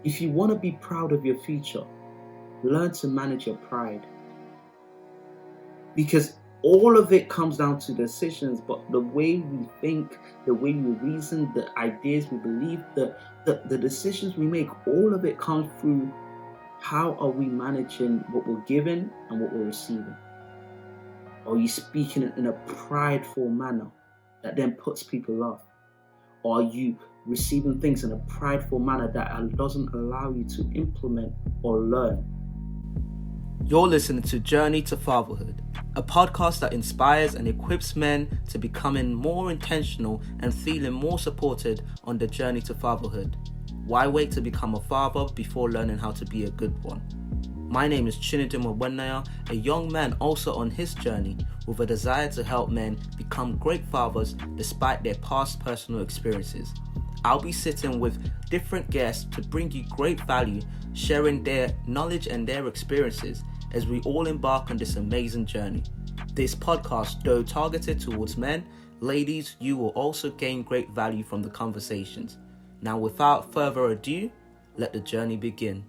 If you want to be proud of your future, learn to manage your pride. Because all of it comes down to decisions, but the way we think, the way we reason, the ideas we believe, the decisions we make, all of it comes through how are we managing what we're given and what we're receiving. Are you speaking in a prideful manner that then puts people off? Or are you receiving things in a prideful manner that doesn't allow you to implement or learn? You're listening to Journey to Fatherhood, a podcast that inspires and equips men to becoming more intentional and feeling more supported on the journey to fatherhood. Why wait to become a father before learning how to be a good one? My name is Chinedum Wenaya, a young man also on his journey with a desire to help men become great fathers despite their past personal experiences. I'll be sitting with different guests to bring you great value, sharing their knowledge and their experiences as we all embark on this amazing journey. This podcast, though targeted towards men, ladies, you will also gain great value from the conversations. Now, without further ado, let the journey begin.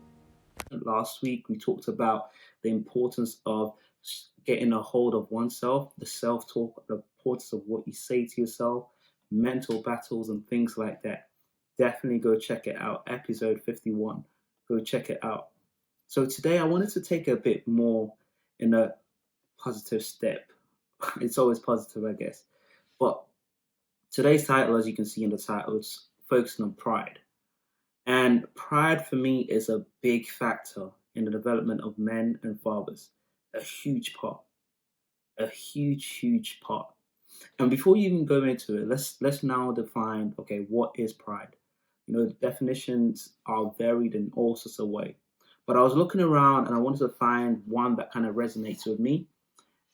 Last week, we talked about the importance of getting a hold of oneself, the self talk, the importance of what you say to yourself, mental battles, and things like that. Definitely go check it out. Episode 51. Go check it out. So, today I wanted to take a bit more in a positive step. It's always positive, I guess. But today's title, as you can see in the title, is focusing on pride. And pride for me is a big factor in the development of men and fathers. A huge part. A huge part. And before you even go into it, let's now define, okay, what is pride? You know, the definitions are varied in all sorts of ways. But I was looking around and I wanted to find one that kind of resonates with me.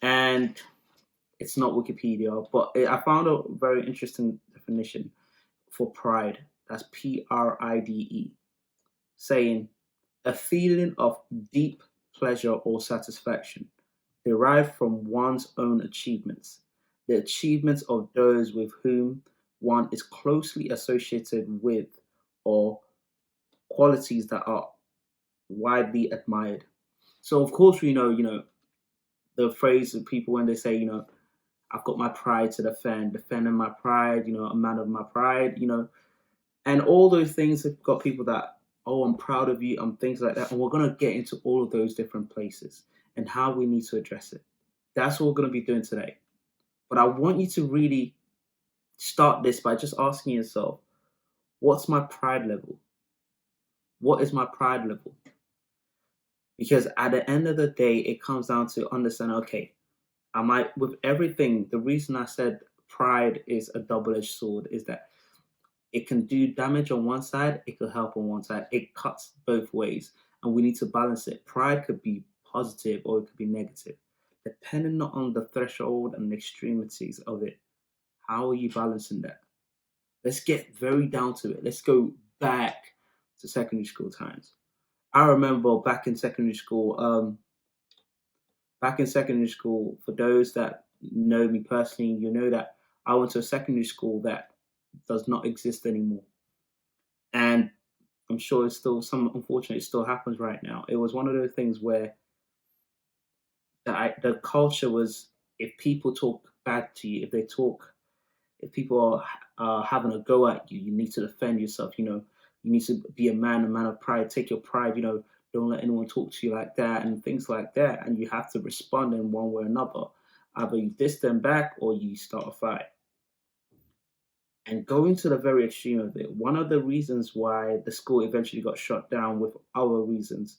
And it's not Wikipedia, but I found a very interesting definition for pride. That's PRIDE, saying a feeling of deep pleasure or satisfaction derived from one's own achievements, the achievements of those with whom one is closely associated with, or qualities that are widely admired. So, of course, we know, the phrase of people when they say, I've got my pride to defend, defending my pride, a man of my pride, and all those things have got people that, oh, I'm proud of you, and things like that. And we're going to get into all of those different places and how we need to address it. That's what we're going to be doing today. But I want you to really start this by just asking yourself, what's my pride level? What is my pride level? Because at the end of the day, it comes down to understand, okay, am I, with everything, the reason I said pride is a double-edged sword is that it can do damage on one side, it could help on one side. It cuts both ways, and we need to balance it. Pride could be positive or it could be negative, depending on the threshold and the extremities of it. How are you balancing that? Let's get very down to it. Let's go back to secondary school times. I remember back in secondary school, for those that know me personally, you know that I went to a secondary school that does not exist anymore. And I'm sure it's still unfortunately, it still happens right now. It was one of those things where the culture was, if people talk bad to you, if people are having a go at you, you need to defend yourself. You need to be a man of pride. Take your pride. Don't let anyone talk to you like that and things like that. And you have to respond in one way or another. Either you diss them back or you start a fight. And going to the very extreme of it, one of the reasons why the school eventually got shut down with other reasons.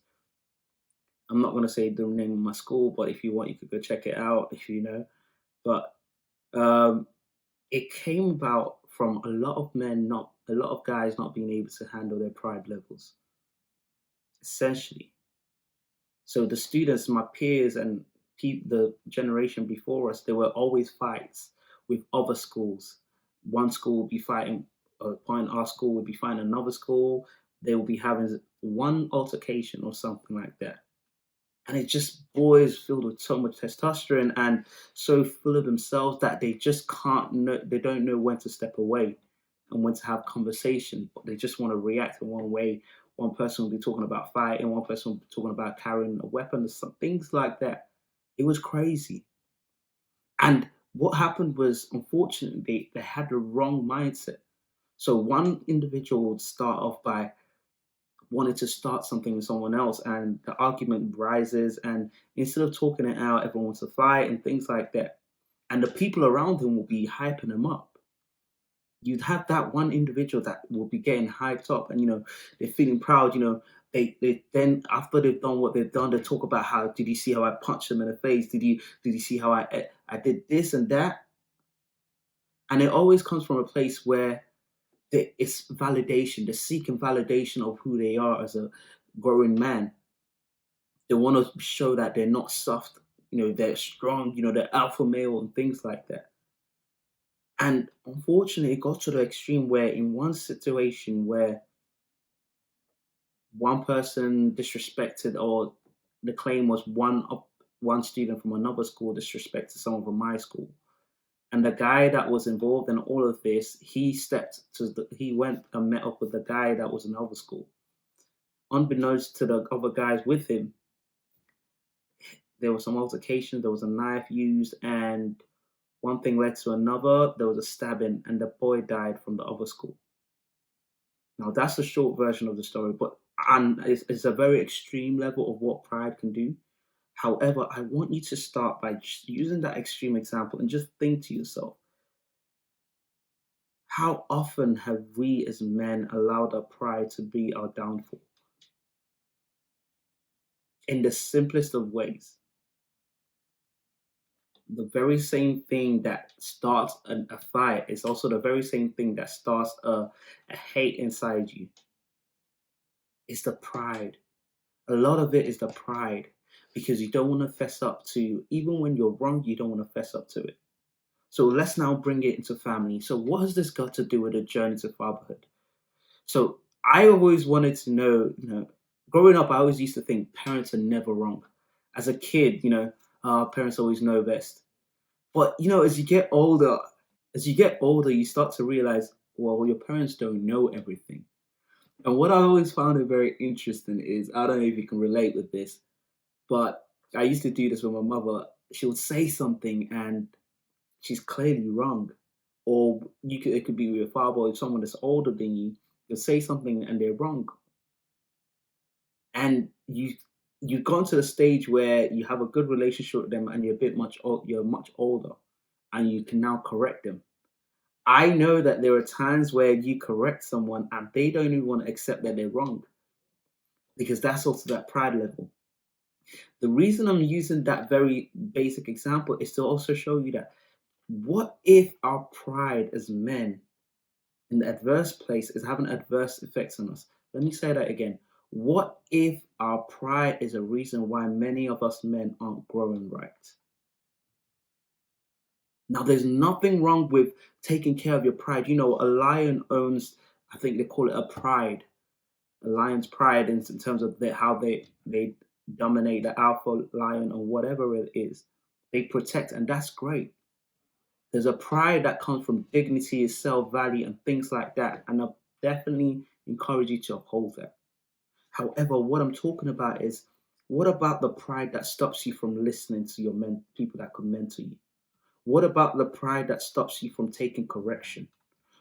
I'm not going to say the name of my school, but if you want, you could go check it out if you know. But um, it came about from a lot of guys not being able to handle their pride levels, essentially. So the students, my peers, and the generation before us, there were always fights with other schools. One school would be fighting, point our school would be fighting another school. They will be having one altercation or something like that. And it's just boys filled with so much testosterone and so full of themselves that they just can't know, they don't know when to step away and when to have conversation, but they just want to react in one way One person will be talking about fighting, one person will be talking about carrying a weapon, some things like that. It was crazy. And what happened was, unfortunately, they had the wrong mindset. So one individual would start off by wanting to start something with someone else, and the argument rises. And instead of talking it out, everyone wants to fight and things like that. And the people around him will be hyping him up. You'd have that one individual that will be getting hyped up, and they're feeling proud. They then, after they've done what they've done, they talk about how, did you see how I punched him in the face? Did you see how I did this and that? And it always comes from a place where it's validation. They're seeking validation of who they are as a growing man. They want to show that they're not soft, they're strong, they're alpha male and things like that. And unfortunately, it got to the extreme where, in one situation where one person disrespected, or the claim was one student from another school disrespected someone from my school, and the guy that was involved in all of this, he went and met up with the guy that was in other school. Unbeknownst to the other guys with him, there was some altercation, there was a knife used, and one thing led to another. There was a stabbing, and the boy died from the other school. Now, that's the short version of the story, and it's a very extreme level of what pride can do. However, I want you to start by just using that extreme example and just think to yourself, how often have we as men allowed our pride to be our downfall? In the simplest of ways. The very same thing that starts a fight is also the very same thing that starts a hate inside you. It's the pride. A lot of it is the pride, because you don't want to fess up to, even when you're wrong, you don't want to fess up to it. So let's now bring it into family. So what has this got to do with the journey to fatherhood? So I always wanted to know, growing up, I always used to think parents are never wrong. As a kid, parents always know best. But as you get older, you start to realize, well, your parents don't know everything. And what I always found it very interesting is, I don't know if you can relate with this, but I used to do this with my mother. She would say something and she's clearly wrong. Or it could be with your father or someone that's older than you. They'll say something and they're wrong. And you've gone to the stage where you have a good relationship with them, and you're much older, and you can now correct them. I know that there are times where you correct someone and they don't even want to accept that they're wrong, because that's also that pride level. The reason I'm using that very basic example is to also show you that, what if our pride as men in the adverse place is having adverse effects on us? Let me say that again. What if our pride is a reason why many of us men aren't growing right? Now, there's nothing wrong with taking care of your pride. A lion owns, I think they call it a lion's pride, in terms of how they dominate the alpha lion or whatever it is. They protect, and that's great. There's a pride that comes from dignity, self-value, and things like that. And I definitely encourage you to uphold that. However, what I'm talking about is, what about the pride that stops you from listening to your people that could mentor you? What about the pride that stops you from taking correction?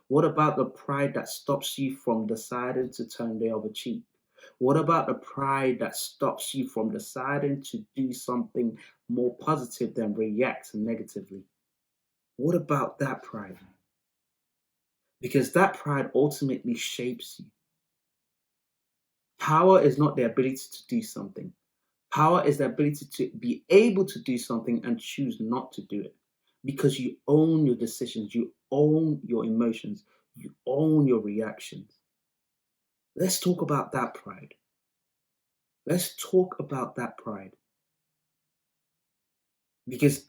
What about the pride that stops you from deciding to turn the other cheek? What about the pride that stops you from deciding to do something more positive than react negatively? What about that pride? Because that pride ultimately shapes you. Power is not the ability to do something. Power is the ability to be able to do something and choose not to do it. Because you own your decisions, you own your emotions, you own your reactions. Let's talk about that pride. Let's talk about that pride. Because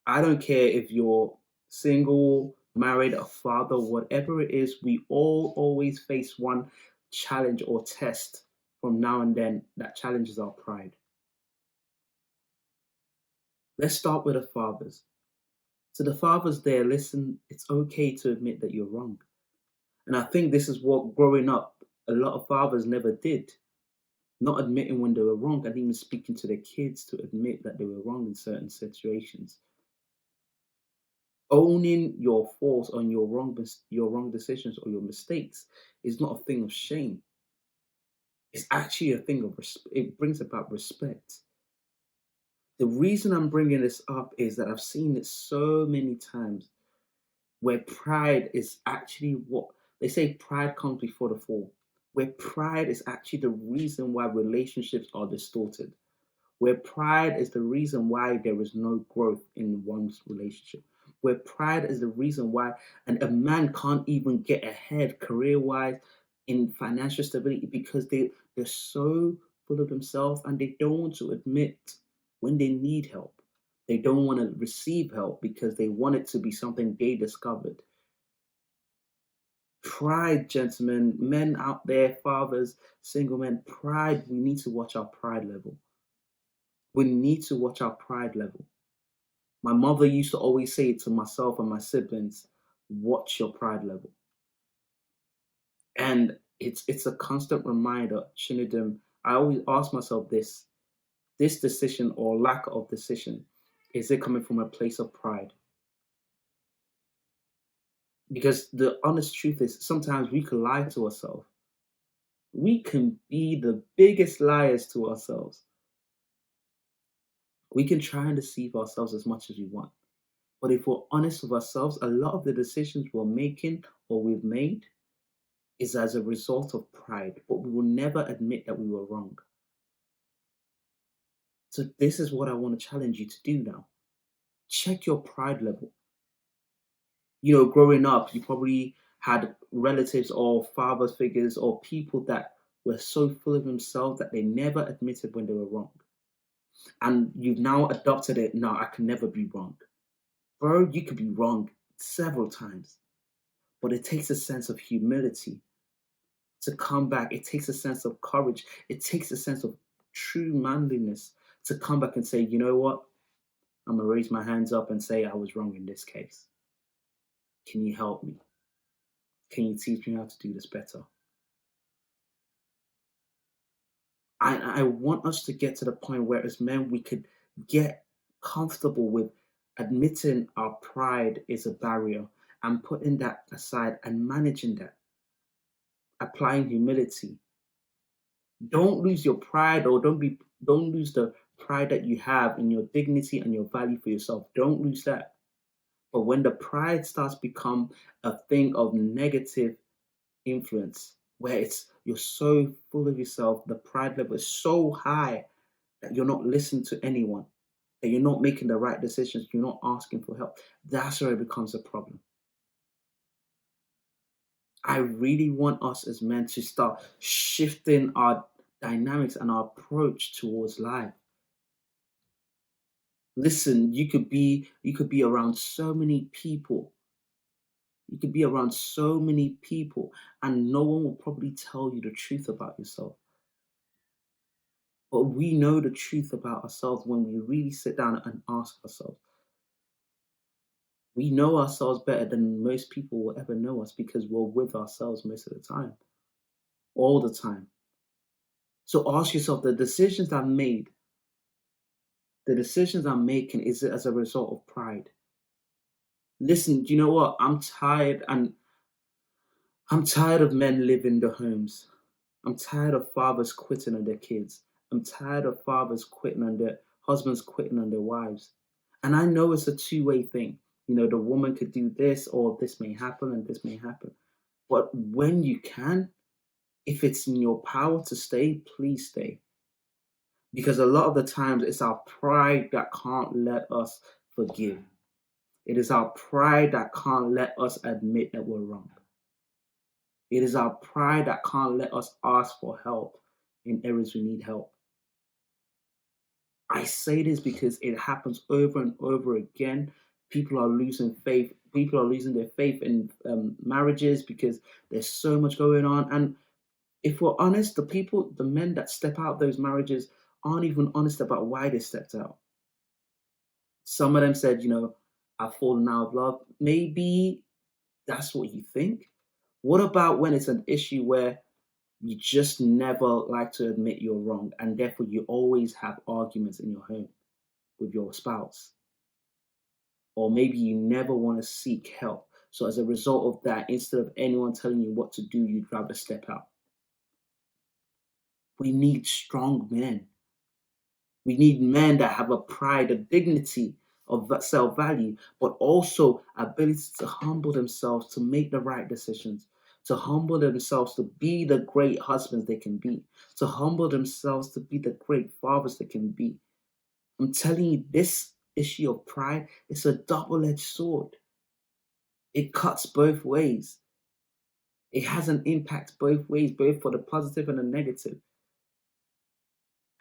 I don't care if you're single, married, a father, whatever it is, we all always face one challenge or test from now and then that challenges our pride. Let's start with the fathers. So the fathers there, listen, it's okay to admit that you're wrong. And I think this is what growing up, A lot of fathers never did, not admitting when they were wrong and even speaking to their kids to admit that they were wrong in certain situations. Owning your faults on your wrong decisions or your mistakes is not a thing of shame. It's actually a thing of it brings about respect. The reason I'm bringing this up is that I've seen it so many times where pride is actually what they say pride comes before the fall, where pride is actually the reason why relationships are distorted, where pride is the reason why there is no growth in one's relationship, where pride is the reason why a man can't even get ahead career wise in financial stability because they're so full of themselves and they don't want to admit when they need help. They don't want to receive help because they want it to be something they discovered. Pride, gentlemen, men out there, fathers, single men, pride, we need to watch our pride level. We need to watch our pride level. My mother used to always say it to myself and my siblings, watch your pride level. And it's a constant reminder, Shinidum. I always ask myself this decision or lack of decision, is it coming from a place of pride? Because the honest truth is sometimes we can lie to ourselves. We can be the biggest liars to ourselves. We can try and deceive ourselves as much as we want. But if we're honest with ourselves, a lot of the decisions we're making or we've made is as a result of pride, but we will never admit that we were wrong. So, this is what I want to challenge you to do now. Check your pride level. Growing up, you probably had relatives or father figures or people that were so full of themselves that they never admitted when they were wrong. And you've now adopted it. No, I can never be wrong. Bro, you could be wrong several times, but it takes a sense of humility to come back. It takes a sense of courage. It takes a sense of true manliness to come back and say, you know what? I'm going to raise my hands up and say I was wrong in this case. Can you help me? Can you teach me how to do this better? I want us to get to the point where as men we could get comfortable with admitting our pride is a barrier and putting that aside and managing that, applying humility. Don't lose your pride or don't lose the pride that you have in your dignity and your value for yourself. Don't lose that. But when the pride starts become a thing of negative influence, where you're so full of yourself, the pride level is so high that you're not listening to anyone, that you're not making the right decisions, you're not asking for help, that's where it becomes a problem. I really want us as men to start shifting our dynamics and our approach towards life. Listen, you could be around so many people. You could be around so many people and no one will probably tell you the truth about yourself. But we know the truth about ourselves when we really sit down and ask ourselves. We know ourselves better than most people will ever know us because we're with ourselves most of the time, all the time. So ask yourself the decisions I'm making, is it as a result of pride? Listen, do you know what? I'm tired of men living the homes. I'm tired of fathers quitting on their kids. I'm tired of fathers quitting on their husbands quitting on their wives. And I know it's a two-way thing. The woman could do this or this may happen and this may happen. But when you can, if it's in your power to stay, please stay. Because a lot of the times it's our pride that can't let us forgive. It is our pride that can't let us admit that we're wrong. It is our pride that can't let us ask for help in areas we need help. I say this because it happens over and over again. People are losing faith. People are losing their faith in marriages because there's so much going on. And if we're honest, the men that step out of those marriages aren't even honest about why they stepped out. Some of them said, I've fallen out of love. Maybe that's what you think. What about when it's an issue where You just never like to admit you're wrong, and therefore you always have arguments in your home with your spouse. Or maybe you never want to seek help. So as a result of that, instead of anyone telling you what to do, you'd rather step out. We need strong men. We need men that have a pride, a dignity of self-value, but also ability to humble themselves to make the right decisions, to humble themselves to be the great husbands they can be, to humble themselves to be the great fathers they can be. I'm telling you, this issue of pride is a double-edged sword. It cuts both ways. It has an impact both ways, both for the positive and the negative.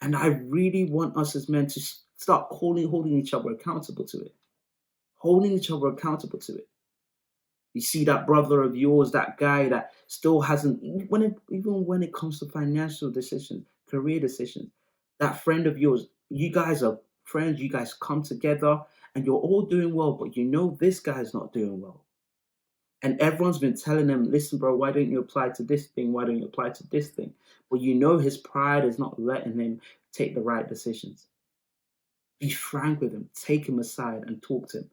And I really want us as men to start holding each other accountable to it. Holding each other accountable to it. You see that brother of yours, that guy that still hasn't, even when it comes to financial decisions, career decisions, that friend of yours, you guys are friends, you guys come together and you're all doing well, but you know this guy's not doing well. And everyone's been telling him, listen, bro, why don't you apply to this thing? Why don't you apply to this thing? But you know his pride is not letting him take the right decisions. Be frank with him. Take him aside and talk to him.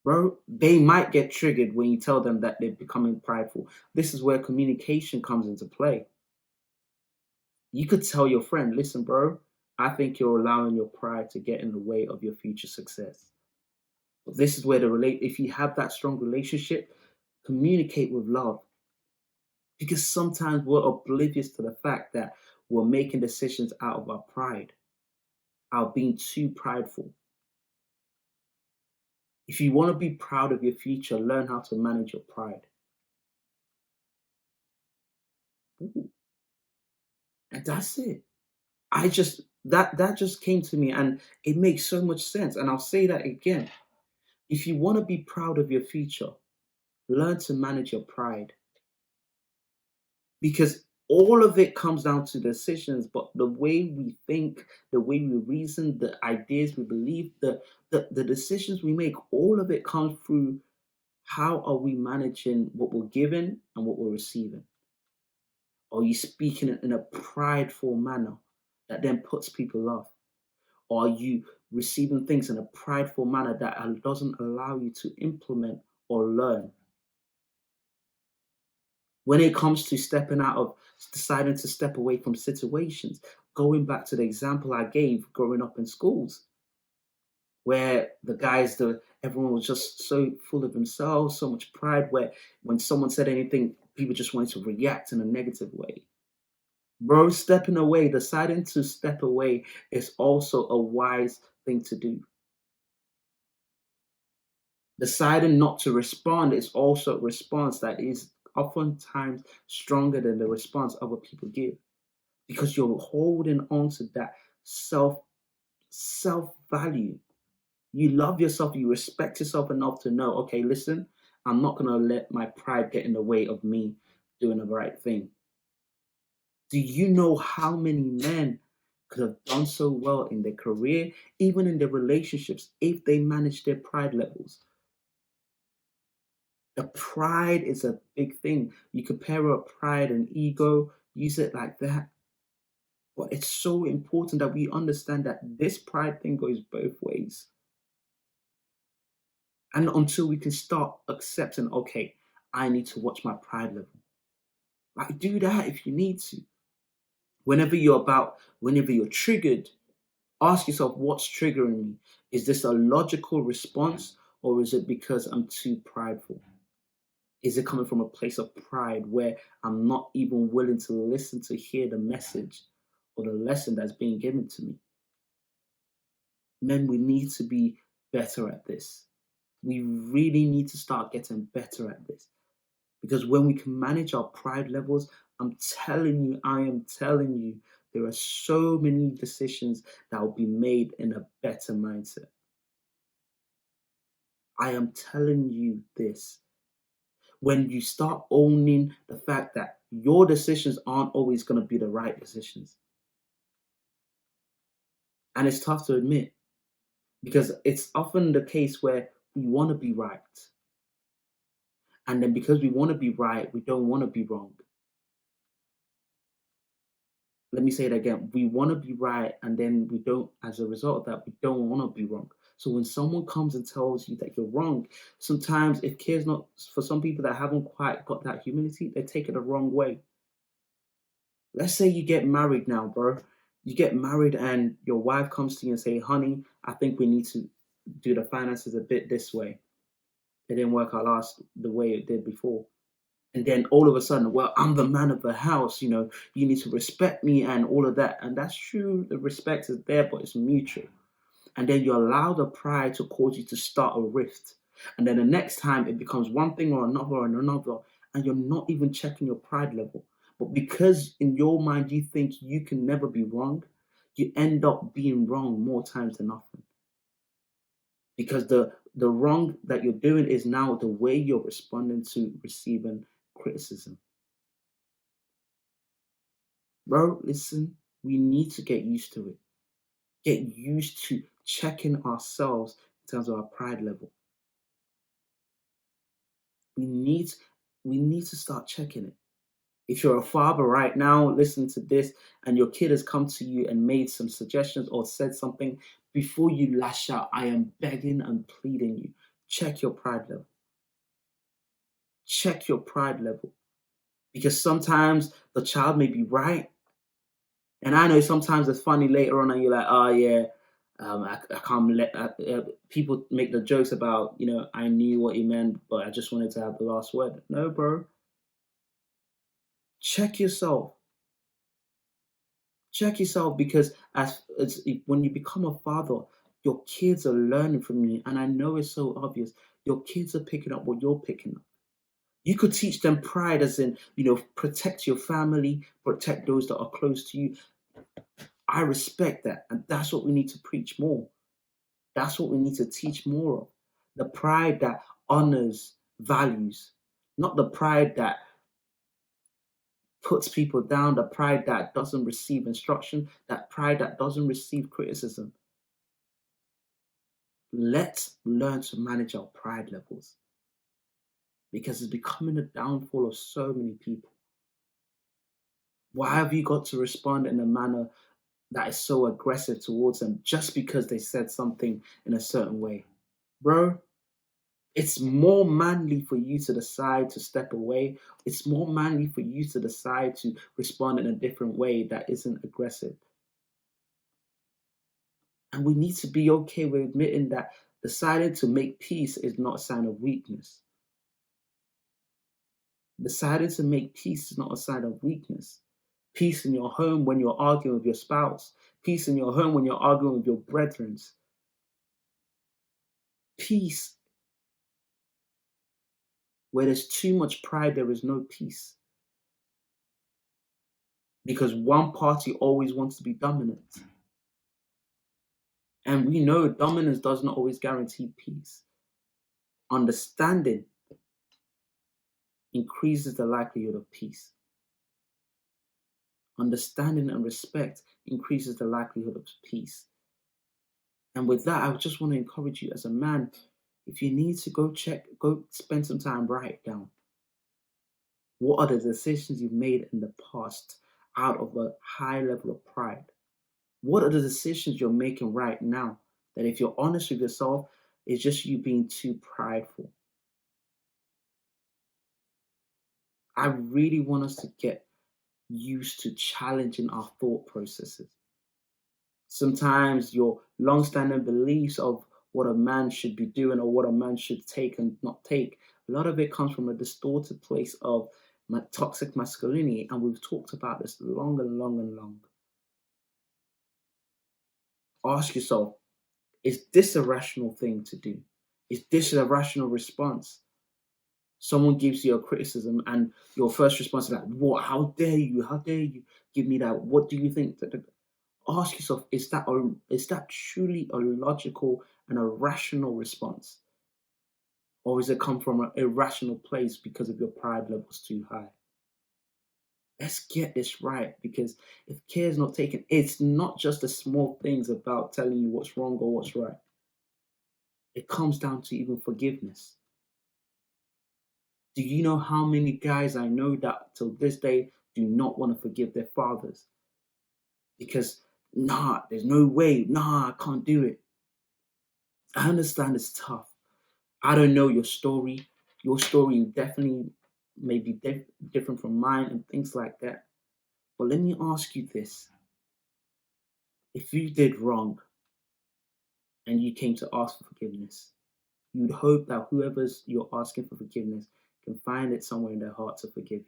Bro, they might get triggered when you tell them that they're becoming prideful. This is where communication comes into play. You could tell your friend, listen, bro, I think you're allowing your pride to get in the way of your future success. But this is where if you have that strong relationship, communicate with love. Because sometimes we're oblivious to the fact that we're making decisions out of our pride, out of being too prideful. If you want to be proud of your future, learn how to manage your pride. Ooh. And that's it. That just came to me and it makes so much sense. And I'll say that again. If you want to be proud of your future, learn to manage your pride. Because all of it comes down to decisions, but the way we think, the way we reason, the ideas we believe, the decisions we make, all of it comes through how are we managing what we're given and what we're receiving. Are you speaking it in a prideful manner that then puts people off? Or are you receiving things in a prideful manner that doesn't allow you to implement or learn? When it comes to stepping out of deciding to step away from situations, going back to the example I gave growing up in schools, where everyone was just so full of themselves, so much pride, where when someone said anything, people just wanted to react in a negative way. Bro, stepping away, deciding to step away is also a wise thing to do. Deciding not to respond is also a response that is oftentimes stronger than the response other people give, because you're holding on to that self value. You love yourself, you respect yourself enough to know, okay, listen, I'm not going to let my pride get in the way of me doing the right thing. Do you know how many men could have done so well in their career, even in their relationships, if they managed their pride levels? The pride is a big thing. You compare up pride and ego, use it like that. But it's so important that we understand that this pride thing goes both ways. And until we can start accepting, okay, I need to watch my pride level. Like, do that if you need to. Whenever you're triggered, ask yourself, what's triggering me? Is this a logical response or is it because I'm too prideful? Is it coming from a place of pride where I'm not even willing to listen to hear the message or the lesson that's being given to me? Men, we need to be better at this. We really need to start getting better at this. Because when we can manage our pride levels, I am telling you, there are so many decisions that will be made in a better mindset. I am telling you this. When you start owning the fact that your decisions aren't always going to be the right decisions. And it's tough to admit because it's often the case where we want to be right. And then because we want to be right, we don't want to be wrong. Let me say it again. We want to be right, and then we don't, as a result of that, we don't want to be wrong. So when someone comes and tells you that you're wrong, sometimes if care's not, for some people that haven't quite got that humility, they take it the wrong way. Let's say you get married now, bro. You get married and your wife comes to you and say, honey, I think we need to do the finances a bit this way. It didn't work out the way it did before. And then all of a sudden, well, I'm the man of the house, you need to respect me and all of that. And that's true, the respect is there, but it's mutual. And then you allow the pride to cause you to start a rift. And then the next time it becomes one thing or another, and you're not even checking your pride level. But because in your mind you think you can never be wrong, you end up being wrong more times than nothing. Because the wrong that you're doing is now the way you're responding to receiving criticism. Bro, listen, we need to get used to it. Get used to checking ourselves in terms of our pride level. We need to start checking it. If you're a father right now, listen to this, and your kid has come to you and made some suggestions or said something, before you lash out, I am begging and pleading you. Check your pride level. Check your pride level. Because sometimes the child may be right. And I know sometimes it's funny later on, and you're like, oh, yeah, I can't let people make the jokes about, I knew what you meant, but I just wanted to have the last word. No, bro. Check yourself. Check yourself, because when you become a father, your kids are learning from you. And I know it's so obvious. Your kids are picking up what you're picking up. You could teach them pride, as in, protect your family, protect those that are close to you. I respect that. And that's what we need to preach more. That's what we need to teach more of. The pride that honors values, not the pride that puts people down, the pride that doesn't receive instruction, that pride that doesn't receive criticism. Let's learn to manage our pride levels, because it's becoming a downfall of so many people. Why have you got to respond in a manner that is so aggressive towards them just because they said something in a certain way? Bro, it's more manly for you to decide to step away. It's more manly for you to decide to respond in a different way that isn't aggressive. And we need to be okay with admitting that deciding to make peace is not a sign of weakness. Deciding to make peace is not a sign of weakness. Peace in your home when you're arguing with your spouse. Peace in your home when you're arguing with your brethren. Peace. Where there's too much pride, there is no peace. Because one party always wants to be dominant. And we know dominance does not always guarantee peace. Understanding increases the likelihood of peace. Understanding and respect increases the likelihood of peace. And with that, I just want to encourage you as a man, if you need to go spend some time, write down. What are the decisions you've made in the past out of a high level of pride? What are the decisions you're making right now that, if you're honest with yourself, is just you being too prideful? I really want us to get used to challenging our thought processes. Sometimes your long-standing beliefs of what a man should be doing or what a man should take and not take, a lot of it comes from a distorted place of toxic masculinity, and we've talked about this long and long and long. Ask yourself, is this a rational thing to do? Is this a rational response? Someone gives you a criticism and your first response is like, what? How dare you? How dare you give me that? What do you think? Ask yourself, is that truly a logical and a rational response? Or is it come from an irrational place because of your pride levels too high? Let's get this right, because if care is not taken, it's not just the small things about telling you what's wrong or what's right. It comes down to even forgiveness. Do you know how many guys I know that till this day do not want to forgive their fathers? because, nah, there's no way, nah, I can't do it. I understand it's tough. I don't know your story. Your story definitely may be different from mine and things like that. But let me ask you this. If you did wrong and you came to ask for forgiveness, you'd hope that whoever's you're asking for forgiveness can find it somewhere in their heart to forgive you.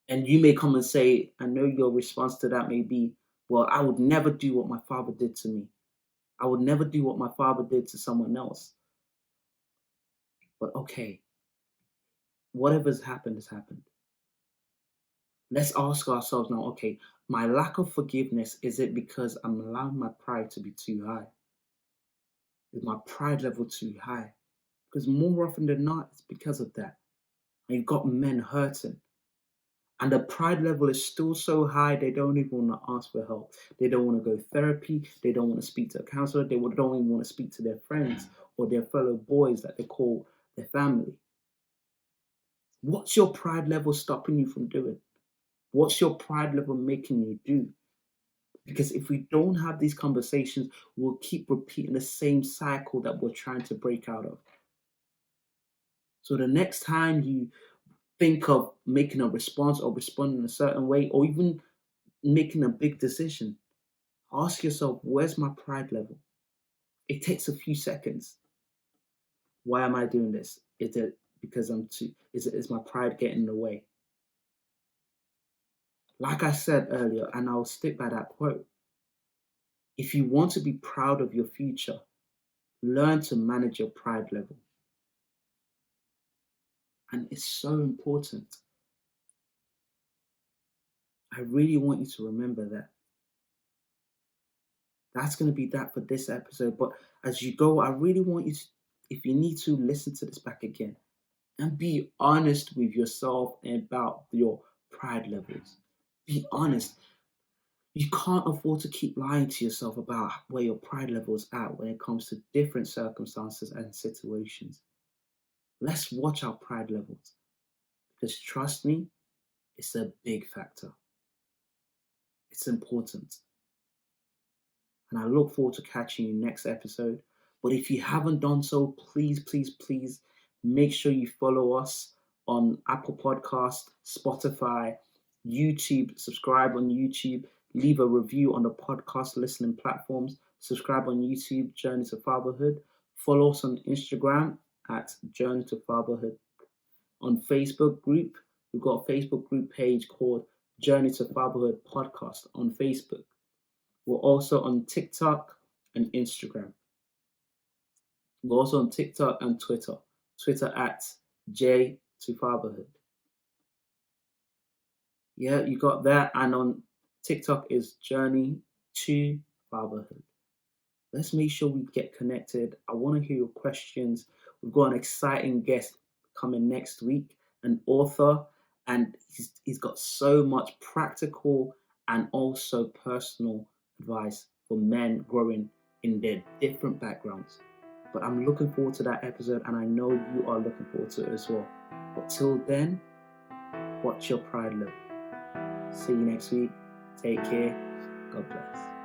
And you may come and say, I know your response to that may be, well, I would never do what my father did to me. I would never do what my father did to someone else. But okay, whatever's happened has happened. Let's ask ourselves now, okay, my lack of forgiveness, is it because I'm allowing my pride to be too high? Is my pride level too high? Because more often than not, it's because of that. And you've got men hurting. And the pride level is still so high, they don't even want to ask for help. They don't want to go therapy. They don't want to speak to a counselor. They don't even want to speak to their friends or their fellow boys that they call their family. What's your pride level stopping you from doing? What's your pride level making you do? Because if we don't have these conversations, we'll keep repeating the same cycle that we're trying to break out of. So the next time you think of making a response or responding a certain way, or even making a big decision, ask yourself, where's my pride level? It takes a few seconds. Why am I doing this? Is it because is my pride getting in the way? Like I said earlier, and I'll stick by that quote, if you want to be proud of your future, learn to manage your pride level. And it's so important. I really want you to remember that. That's going to be that for this episode. But as you go, I really want you to, if you need to, listen to this back again and be honest with yourself about your pride levels. Be honest. You can't afford to keep lying to yourself about where your pride level is at when it comes to different circumstances and situations. Let's watch our pride levels because trust me, it's a big factor. It's important. And I look forward to catching you next episode. But if you haven't done so, please, please, please make sure you follow us on Apple Podcast, Spotify, YouTube. Subscribe on YouTube. Leave a review on the podcast listening platforms. Subscribe on YouTube, Journey to Fatherhood. Follow us on Instagram at Journey to Fatherhood. On Facebook group, we've got a Facebook group page called Journey to Fatherhood Podcast on Facebook. We're also on TikTok and Instagram. We're also on TikTok and Twitter. Twitter at J2Fatherhood. Yeah, you got that. And on TikTok is Journey to Fatherhood. Let's make sure we get connected. I want to hear your questions. We've got an exciting guest coming next week, an author, and he's got so much practical and also personal advice for men growing in their different backgrounds. But I'm looking forward to that episode, and I know you are looking forward to it as well. But till then, watch your pride level. See you next week. Take care. God bless.